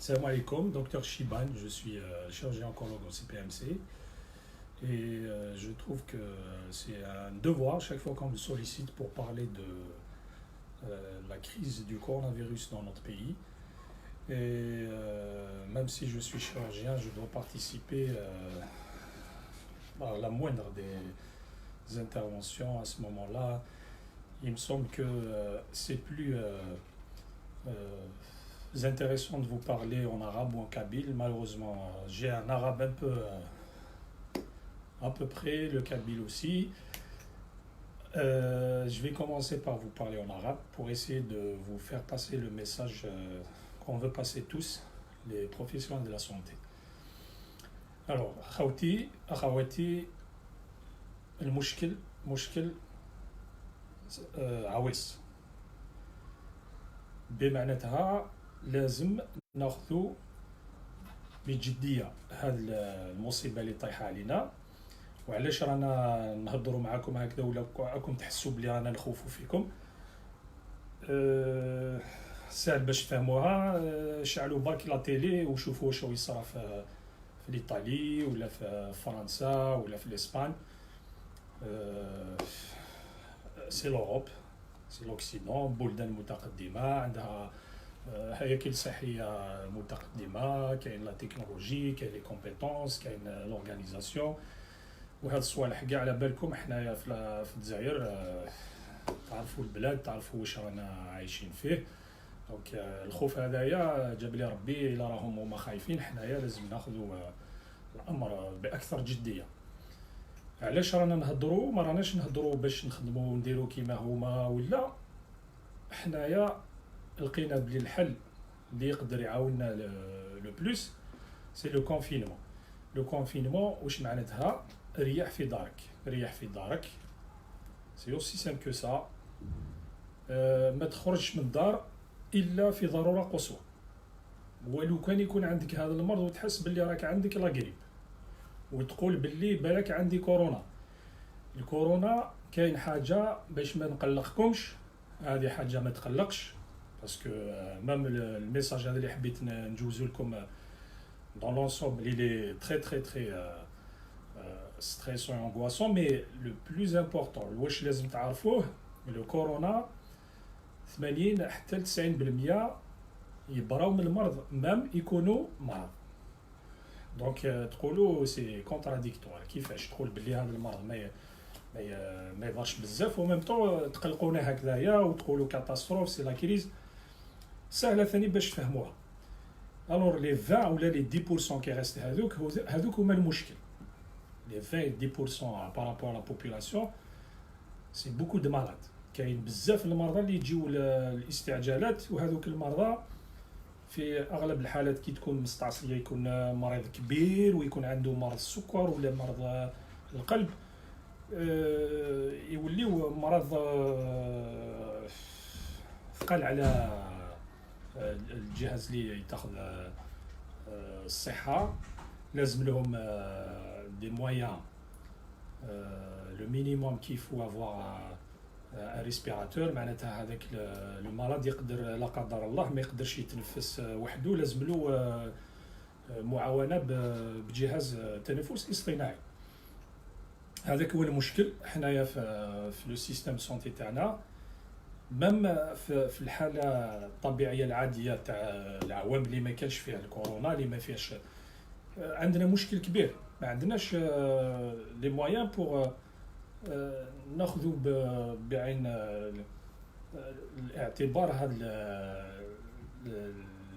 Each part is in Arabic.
Salam alaikum, docteur Shiban, je suis chirurgien oncologue au CPMC et je trouve que c'est un devoir chaque fois qu'on me sollicite pour parler de la crise du coronavirus dans notre pays. Et même si je suis chirurgien, je dois participer à la moindre des interventions à ce moment-là. Il me semble que c'est plus intéressant de vous parler en arabe ou en kabyle. Malheureusement, j'ai un arabe un peu à peu près, le kabyle aussi. Je vais commencer par vous parler en arabe pour essayer de vous faire passer le message qu'on veut passer tous, les professionnels de la santé. Alors, خوتي أخواتي المشكل مشكل عويص بمعناتها لازم ناخذ بجدية هذه المصيبة اللي طايحة علينا. وعلاش رانا نهضروا معاكم هكذا ولا راكم تحسوا بلي رانا نخوفوا فيكم؟ سهل باش تفهموها. شعلوا باكي لا تيلي وشوفوا واش يصرا في الايطالي ولا في فرنسا ولا في الاسبان. سي لوروب، سي لوكسيدون، بلدان متقدمه عندها هياكل صحيه متقدمه، كاين لا تكنولوجي، كاين لي كومبيتونس، كاين لورغانيزاسيون. وهاد الصوالح كاع على بالكم حنايا في الجزائر تعرفوا البلاد، تعرفوا واش رانا عايشين فيه. دونك الخوف هذايا جاب لي ربي الا راهم هما خايفين، حنايا لازم ناخذوا الامر باكثر جديه. علاش رانا نهضروا؟ ما راناش نهضروا باش نخدموا ونديروا كيما هما ولا. حنايا لقينا بلي الحل اللي يقدر يعاوننا لو بلوس سي لو كونفينمون. لو كونفينمون واش معناتها؟ ريح في دارك، ريح في دارك، سي اوسي سامبل كو سا. ما تخرجش من الدار الا في ضروره قصوى. ولو كان يكون عندك هذا المرض وتحس باللي راك عندك لا غريب وتقول باللي بالك عندي كورونا، الكورونا كاين حاجه باش ما نقلقكمش، هذه حاجه ما تقلقش باسكو ميم الميساج هذا اللي حبيت نجوزو لكم dans l'ensemble il est très très très stressant et angoissant. Mais le plus important واش لازم تعرفوه، لو كورونا 80 حتى 90% يبراو من المرض مام يكونوا مرض. دونك تقولوا سي كونتراديكتوار، كيفاش تقول بلي هذا المرض ما يضرش بزاف وميم طون تقلقونا هكذايا وتقولوا كاتاستروف سي لا كريز. سهله ثاني باش تفهموها. الور لي 20 ولا لي 10% كي ريست هذوك هما المشكل. لي 20 10% بارابور لا بوبولاسيون سي بوكو دو مالاد. كاين بزاف المرضى اللي يجيو الاستعجالات، وهذوك المرضى في اغلب الحالات كي تكون مستعصيه يكون مريض كبير ويكون عنده مرض السكر ولا مرض القلب، يوليو مرض ثقل على الجهاز اللي يتاخذ الصحه. لازم لهم دي مويان لو مينيموم كيف faut avoir ان ريسبيراتور. معناتها هذاك لو مرض يقدر لا قدر الله ما يقدرش يتنفس وحده، لازم له معاونه بجهاز تنفس اصطناعي. هذاك هو المشكل حنايا في لو سيستيم سونتي تاعنا. ميم في الحاله الطبيعيه العاديه تاع العوام اللي ما كانش فيها الكورونا، اللي ما فيهاش، عندنا مشكل كبير. ما عندناش لي مويان بور ناخذوا بعين الاعتبار هاد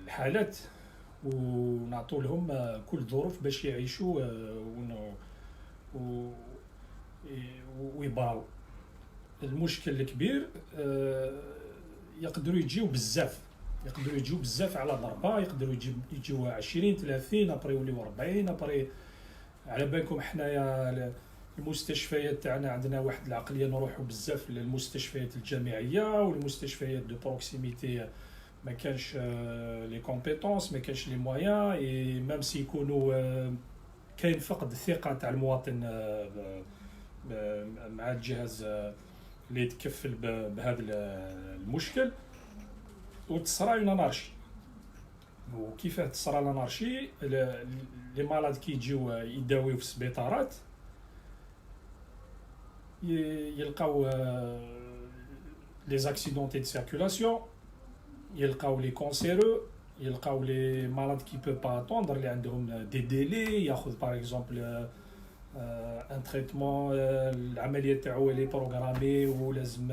الحالات ونعطوا لهم كل الظروف باش يعيشوا ويبراو. المشكل الكبير يقدروا يجيو بزاف، يقدروا يجيو بزاف على ضربه، يقدروا يجيو 20 30 ابري يوليو 40 ابري. على بالكم حنايا المستشفيات تاعنا عندنا واحد العقليه نروحوا بزاف للمستشفيات الجامعيه والمستشفيات دو بروكسيميتي ما كانش لي كومبيتونس، ما كانش لي مويان. اي ميم سي يكونوا كاين فقد الثقه تاع المواطن مع الجهاز اللي يتكفل بهذا المشكل وتصرى اون انارشي. وكيفاه تصرى لانارشي لي مالاد كيجيو يداويو في السبيطارات يلقاو لي زاكسيدونتي دو سيركولاسيون يلقاو لي كونسيرو يلقاو لي مالاد كي بو با اتوندر اللي عندهم دي ديلي ياخذ باغ اكزومبل ان تريتمون العمليه تاعو لي بروغرامي ولازم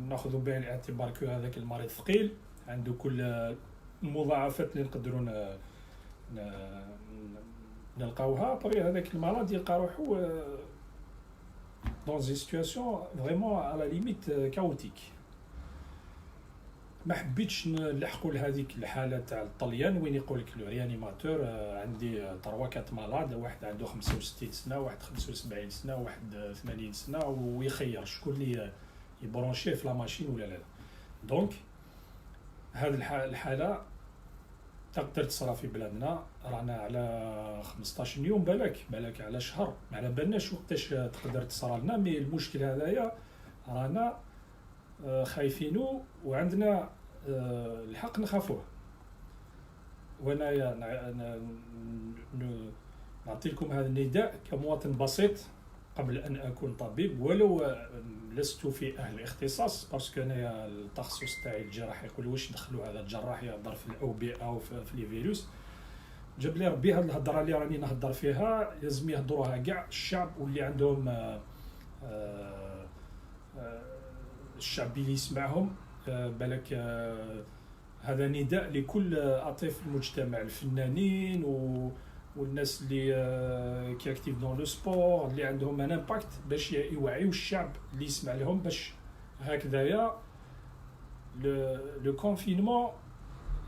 ناخذوا بعين الاعتبار كو هذاك المريض ثقيل عنده كل المضاعفات اللي نقدروا نلقاوها بري هذاك المرض يلقى روحو dans une situation vraiment à la limite chaotique. ما حبيتش نلحقوا لهذيك الحاله تاع الطليان وين يقول لك لو ريانيماتور عندي 3 4 مالاد، واحد عنده 65 سنه، واحد 75 سنه، واحد 80 سنه، ويخير شكون اللي يبرونشيه في لا ماشين ولا لا. دونك هذه الحاله تقدر تصرى في بلادنا، رانا على 15 يوم بالك على شهر، ما على بالناش وقتاش تقدر تصرى لنا. مي المشكل هذايا رانا خايفينو وعندنا الحق نخافوه. وانا نعطي لكم هذا النداء كمواطن بسيط قبل ان اكون طبيب، ولو لست في اهل الاختصاص، باسكو انايا التخصص تاعي الجراحه. يقول واش دخلوا هذا الجراح يهضر في الاوبئه او في لي فيروس؟ جاب لي ربي هذه الهضره اللي راني نهضر فيها لازم يهضروها كاع الشعب واللي عندهم الشعب اللي يسمعهم. بالك هذا نداء لكل اطياف المجتمع، الفنانين والناس اللي كي اكتيف دون لو سبور اللي عندهم ان امباكت، باش يوعيو الشعب اللي يسمع لهم، باش هكذايا لو كونفينمون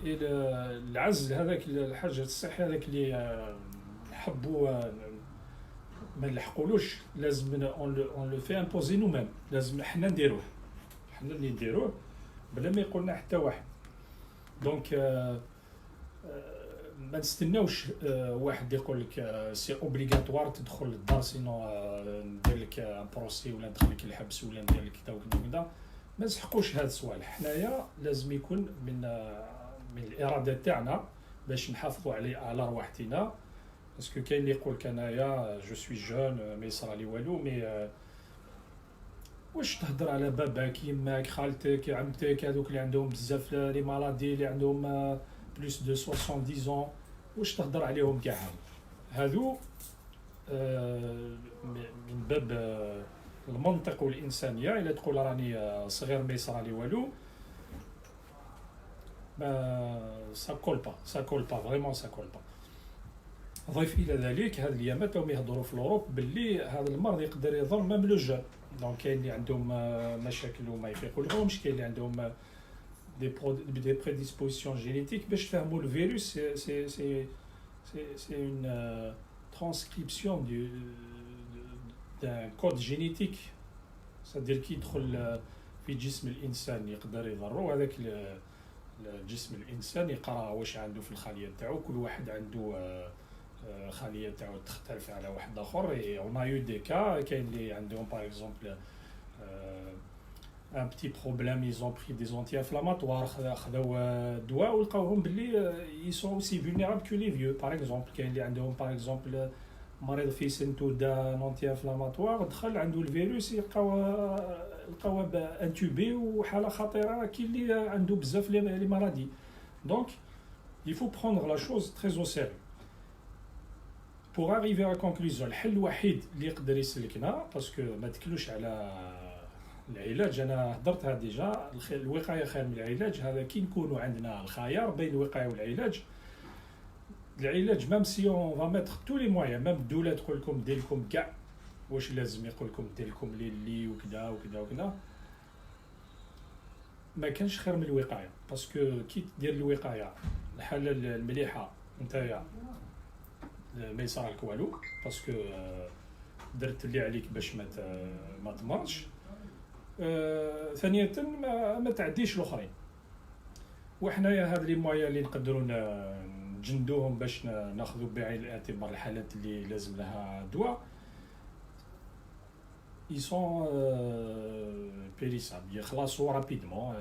العزل هذاك الحاجه الصحي هذاك اللي نحبوا ما نلحقولوش، لازم اون لو في امبوزي نو ميم، لازم حنا نديروه، حنا اللي نديروه بلا ما يقولنا حتى واحد. دونك ما نستناوش واحد يقول لك سي اوبليغاتوار تدخل للدار سينو ندير لك ان بروسي ولا ندخل لك الحبس ولا ندير لك كذا وكذا. ما نسحقوش هاد الصوالح. حنايا لازم يكون من الاراده تاعنا باش نحافظوا على رواحتنا، باسكو كاين اللي يقول لك انايا جو سوي جون ما يصرى لي والو. مي واش تهضر على باباك يماك خالتك عمتك هذوك اللي عندهم بزاف لي مالادي اللي عندهم بلوس دو 70 ans، واش تهضر عليهم كاع هادو من باب المنطق والإنسانية. إلا تقول راني صغير ما يصرى لي والو، سا كول با فريمون سا كول با. ضيف إلى ذلك هاد الأيامات راهم يهضروا في الأوروب باللي هذا المرض يقدر يضر ميم لو جون. دونك كاين اللي عندهم مشاكل وما يفيقولهمش، كاين اللي عندهم des prédispositions génétiques باش تفهموا الفيروس. c'est une transcription d'un code génétique، c'est-à-dire كي يدخل في جسم الانسان يقدر يضره. هذاك الجسم الانسان يقرا واش عنده في الخليه تاعو، كل واحد عنده خليه تاعو تختلف على واحد اخر. on a eu des cas كاين اللي عندهم par exemple un petit problème, ils ont pris des anti-inflammatoires, خذوا دواء ولقاوهم باللي ils sont aussi vulnérables que les vieux. par exemple كاين اللي عندهم par exemple مريض في سنتو دا انتي انفلاماتوار، دخل عنده الفيروس لقاوه انتوبي وحاله خطيره. كاين اللي عنده بزاف لي مالادي. دونك il faut prendre la chose très au sérieux pour arriver à conclusion. الحل الوحيد اللي يقدر يسلكنا، باسكو ما تكلوش على العلاج، انا هضرتها ديجا، الوقايه خير من العلاج. هذا كي نكونوا عندنا الخيار بين الوقايه والعلاج. العلاج ميم سي اون فا ميتر تو لي مويان، ميم الدوله تقول لكم دير لكم كاع واش لازم يقول لكم دير لكم لي وكذا وكذا وكذا، ما كانش خير من الوقايه. باسكو كي دير الوقايه الحاله المليحه نتايا ما يصرالك والو، باسكو درت اللي عليك باش ما تمرضش. ثانية ما تعديش الاخرين. وحنايا هاد لي مويا اللي نقدروا نجندوهم باش ناخذوا بعين الاعتبار الحالات اللي لازم لها دواء. ils sont périssables, ils خلاص rapidement.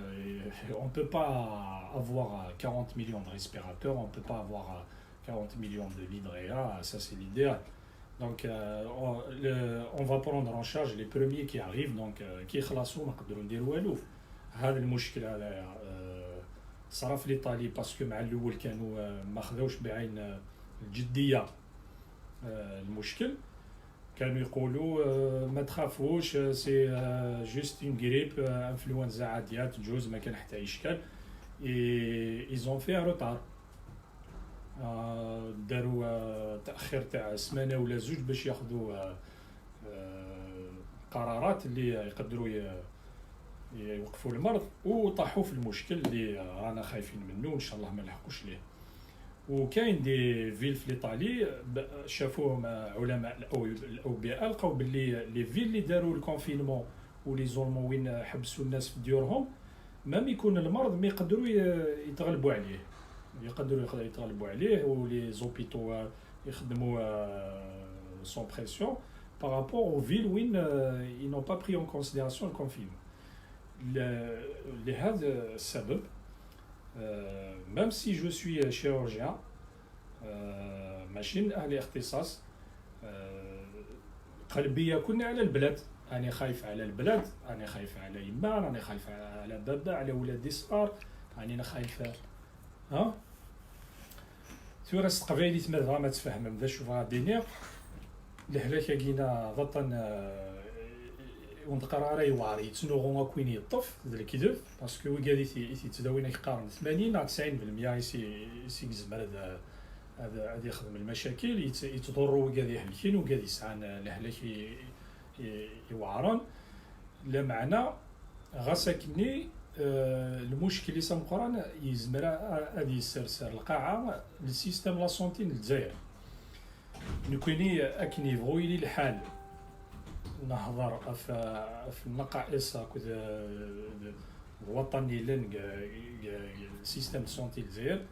On ne peut pas avoir 40 millions de respirateurs, on ne peut pas avoir 40 millions de lits de réa, ça c'est l'idéal. Donc on va prendre en charge les premiers qui arrivent, donc qui خلاصوا ما نقدروا نديروا والو. هذا المشكل هذا صرا في ايطالي باسكو مع الاول كانوا ما خذوش بعين الجديه المشكل. كانوا يقولوا ما تخافوش سي جوست اون غريب انفلونزا عاديه تجوز ما كان حتى اشكال. ايزون في روتار داروا تاخير تاع سمانه ولا زوج باش ياخذوا قرارات اللي يقدروا يوقفوا المرض، وطاحوا في المشكل اللي رانا خايفين منه وان شاء الله ما نلحقوش ليه. وكاين دي فيل في ايطالي شافوهم علماء الاوبئه لقاو باللي لي فيل اللي داروا الكونفينمون ولي زولمون وين حبسوا الناس في ديورهم مام يكون المرض ما يقدروا يتغلبوا عليه، يقدروا يتغلبوا عليه، ولي زوبيتو يخدموا سون بريسيون بارابور او فيل وين ils n'ont pas pris en considération le confinement. لهذا السبب même si je suis chirurgien ماشي من أهل اختصاص قلبي يكون على البلاد. أنا خايف على البلاد، أنا خايف على يما، أنا خايف على بابا، على ولادي الصغار، أنا خايف ها ثورة قبيلي تما ما تفهم ذا شوف غادي الهلاك كينا ضطن ونقرا راي واري تنوغو كوين يطف ذا الكذب باسكو وكادي تداوينا يقارن 80 على 90% يسي زمر هذا يخدم المشاكل يتضروا وكادي يهلكين وكادي يسعان الهلاك يوعران. لا معنى غاساكني المشكل اللي سمقران يزمر هذه السرسر القاعه للسيستم لا سونتي للجزائر نكوني اكنيفو الى الحال نهضر في النقائص كذا الوطني لن السيستم سونتي الجزائر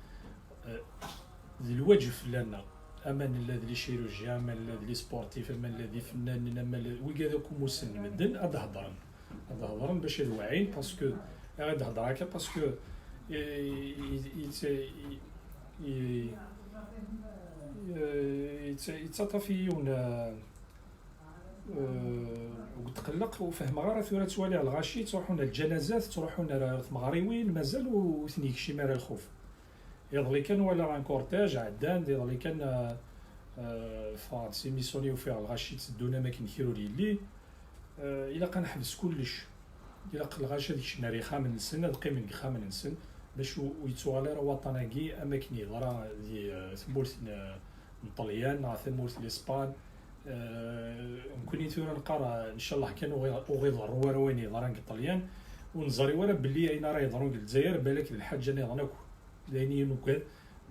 الوجف لنا امان الذي لي شيروجيا امان الذي لي سبورتيف امان الذي فنان امان وكذاكم مسن مدن هضرن باش الواعين باسكو غير هضر هكا باسكو يتصطفيون وتقلق وفهم غير ثورة توالي على الغاشي تروحون الجنازات تروحون المغاريوين مازال وثنيك شي مال الخوف يضلي كان ولا ان كورتاج عدان يضلي كان فاد سيميسونيو فيها الغاشي تسدونا ما كنخيروا لي الا كنحبس كلش الا الغاشي ديك الناري خامن السن دقي من خامن السن باش ويتوالي وطناكي اماكن يضرا دي ثمورت الطليان ثمورت الاسبان نكوني ثورة نقرا ان شاء الله كانوا غيضروا وين يضران الطليان ونزري ورا باللي اين راه يضرون الجزائر بالك الحاجه نضرناك لاني نوكل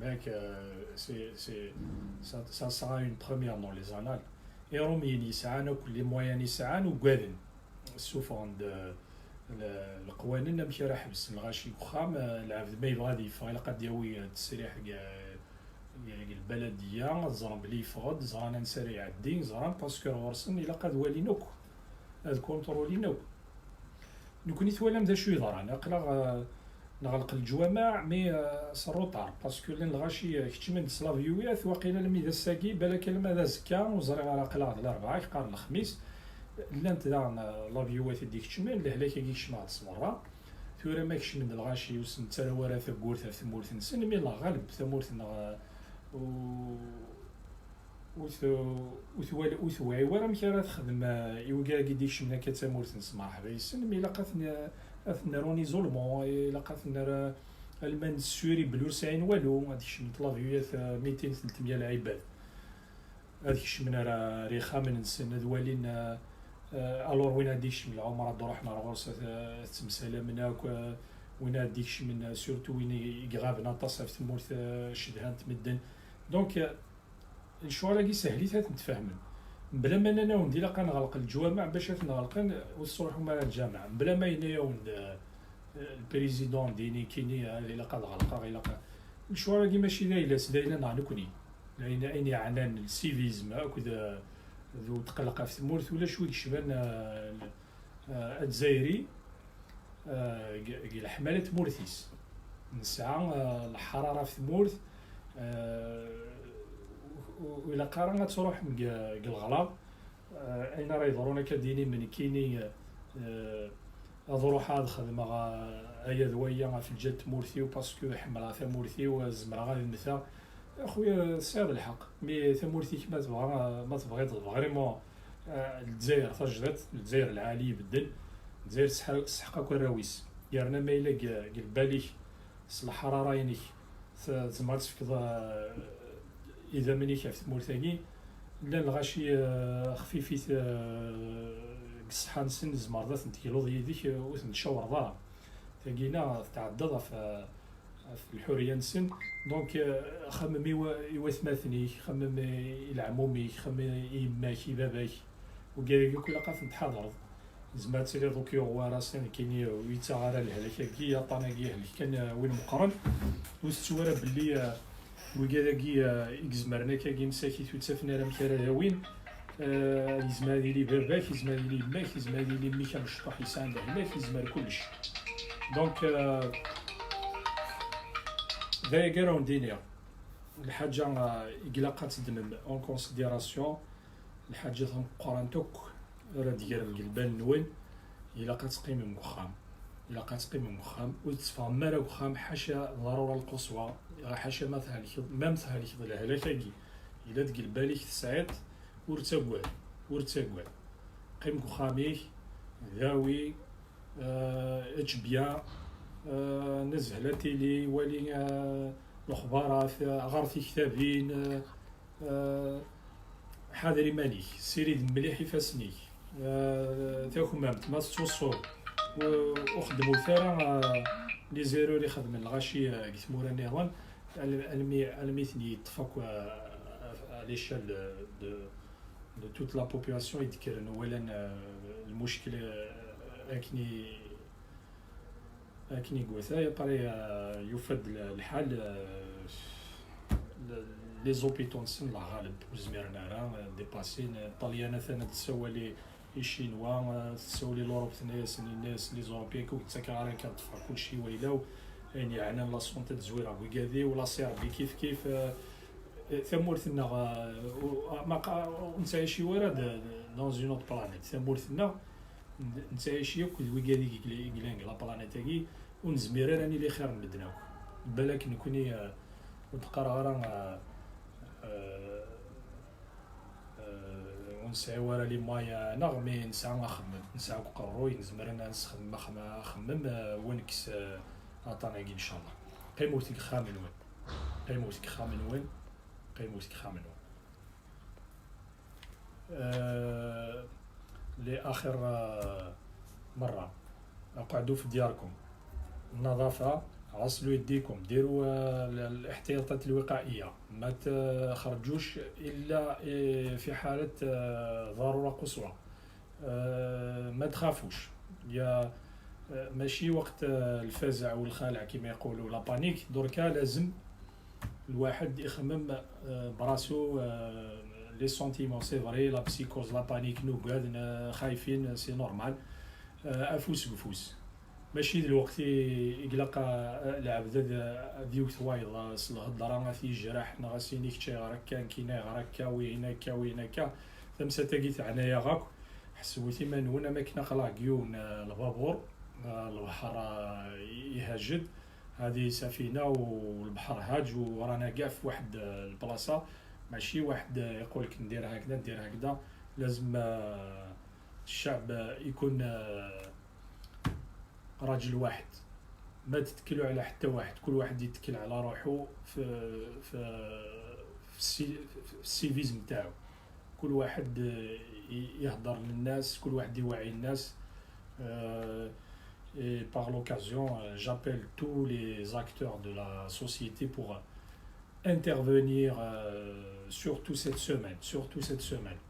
معاك سي سا سا اون بروميير دون لي زانال يروميين يسعان وكل مويان يسعان وقادن سوفوند القوانين ماشي راه حبس الغاشي وخام العبد ما يبغى يدفع الا قد يوي التسريح يعني البلديه زران بلي يفقد زران نسري عدين زران باسكو ورسن الا قد والينوك هاد كونترولينوك نكوني ثوالم ذا شو يضران اقلا نغلق الجوامع مي سروطار باسكو لين الغاشي كتشمن سلافيويات واقيلا لم اذا ساكي بالك لما ذا زكا وزري على قلا الاربعاء يقار الخميس لانت دان لافيوات ديك تشمن لهلاك كيكش مع الصمره ثورا ما كش من الغاشي وسن تراورا ثقور ثمورث نسن مي لا غالب ثمورث وثوالي ورا مكي راه تخدم يوكا كيديكش من كتمورث نسمع حبايسن مي لقاتنا روني زولمون لقاتنا المان السوري بلورسعين والو هاديك من طلافيات 200 300 العباد هاديك من راه ريخا من نسن دوالين الور وين هاديك من العمر عبد الرحمن غورس تمساله مناك وين هاديك من سورتو وين يغابنا تصف ثمورث شدهان تمدن دونك الشوارع سهليتها نتفاهمن بلا ما انا وندي لا كنغلق الجوامع باش نغلقن وصروحهم على الجامع بلا ما ينايا البريزيدون ديني كيني الا قد غلقا الا الشوارع ماشي دايله دايله نعنكني لان عنان السيفيزم هكذا ذو تقلق في ثمورث ولا شوي كشبان الجزائري قيل حمالة مورثيس نسعى الحرارة في ثمورث وإلا قارنا تروح من الغلا أين راه يظهرون كديني من كيني أظروح هذا خدمة أيا ذويا في الجد مورثي وباسكو حملها ثمورثي وزمرا غادي المثال أخويا سير الحق مي ثمورثي كما تبغى ما تبغي فريمون الجزائر تجدت الجزائر العالية بالدل الجزائر تسحق كراويس يارنا ما إلا قال بالي الحرارة ينيك تزمر تفكض إذا منيك في ثمورثاكي لا الغاشي خفيفي قصحان سن زمر ذات نتكيلو ديك وتنشاور ضاع تاكينا تعدد في الحريه نسن دونك خمم يوثمثني خمم العمومي خمم يماك باباك وكاع كل قاف نتحضر زعما تسيري دوك هو راسين كاين ويتغارى الهلاك كي طاناكي كان وين مقرن وستوارا باللي وكاكي اكزمرنا كاين ساكي توتسافنا راه مكاره وين يزمالي لي باباك يزمالي لي ماك يزمالي لي ميكا مشطح يساند هناك يزمال كلش دونك ذا كراون دينيا الحاجه إقلاقات تدمم اون كونسيديراسيون الحاجه قرانتوك راه ديال القلبان نوين الا كتقيم مخام الا كتقيم مخام وتفهم ما راه مخام حاشا ضروره القصوى حاشا مثلا ما مثلا الهلاكي الا تقل بالك تسعيد ورتاقوال قيم مخاميك ذاوي اتشبيا نزهله تيلي ولي الاخبارات غارتي كتابين حاضري مانيك سيري مليح فاسنيك تاكم ما توصل وخدموا ثرا لي زيرو اللي خدم الغاشي قلت مورا نيران الميثني يتفق على شال de toute la population يذكر انه اولا المشكل اكني قوثايا بري يفد الحال لي زوبيتون سن الغالب وزميرنا راه ديباسين طليانه ثاني تسوى لي الشينوا تسوى لي لوروب الناس لي زوروبيين كتاكا على كتفر كلشي ويلاو يعني عنا لا سونتي زويره وكادي ولا سيربي كيف ثمورثنا ما نتعيشي ورا دون اون اوت بلانيت ثمورثنا نتعيشي وكادي كلانك لا بلانيتاكي ونزمير راني لي خير مدناو بالك نكوني ونتقرا راه ونسعى ورا لي مايا نغمي نسعى نسعى قروي نزمر انا نسخدم خمم ونكس عطاناكي ان شاء الله قيموتك خامن وين قيموتك خامن وين قيموتك خامن وين لاخر مره اقعدوا في دياركم النظافه غسلوا يديكم ديروا الاحتياطات الوقائيه ما تخرجوش الا في حاله ضروره قصوى ما تخافوش يا ماشي وقت الفزع والخلع كما يقولوا لا بانيك دركا لازم الواحد يخمم براسو لي سونتيمون سي فري لا بسيكوز لا بانيك نوقاد خايفين سي نورمال افوس بفوس ماشي دلوقتي يقلق العبد ديوك ثوايض الهضره ما في جراح نغاسينيك تشي غركا كينا غركا وينكا وينكا ثمسه تاقيت عنايا غاك حسويتي ما نونا ما كنا خلاقيون البابور البحر يهجد هذه سفينه والبحر هاج ورانا كاع في واحد البلاصه ماشي واحد يقول لك ندير هكذا لازم الشعب يكون راجل واحد ما تتكلوا على حتى واحد كل واحد يتكل على روحه في السيفيزم تاعو كل واحد يهضر للناس كل واحد يوعي الناس et par l'occasion j'appelle tous les acteurs de la société pour intervenir surtout cette semaine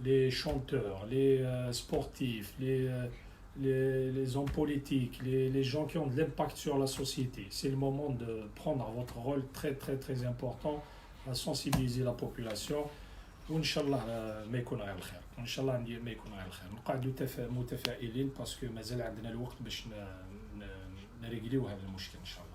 les chanteurs les sportifs les hommes politiques, les gens qui ont de l'impact sur la société. C'est le moment de prendre votre rôle très très très important à sensibiliser la population, وان شاء الله ما يكون غير الخير، وان شاء الله ما يكون غير الخير، نقعدوا متفائلين باسكو مازال عندنا الوقت باش نريقليو هذا المشكل ان شاء الله.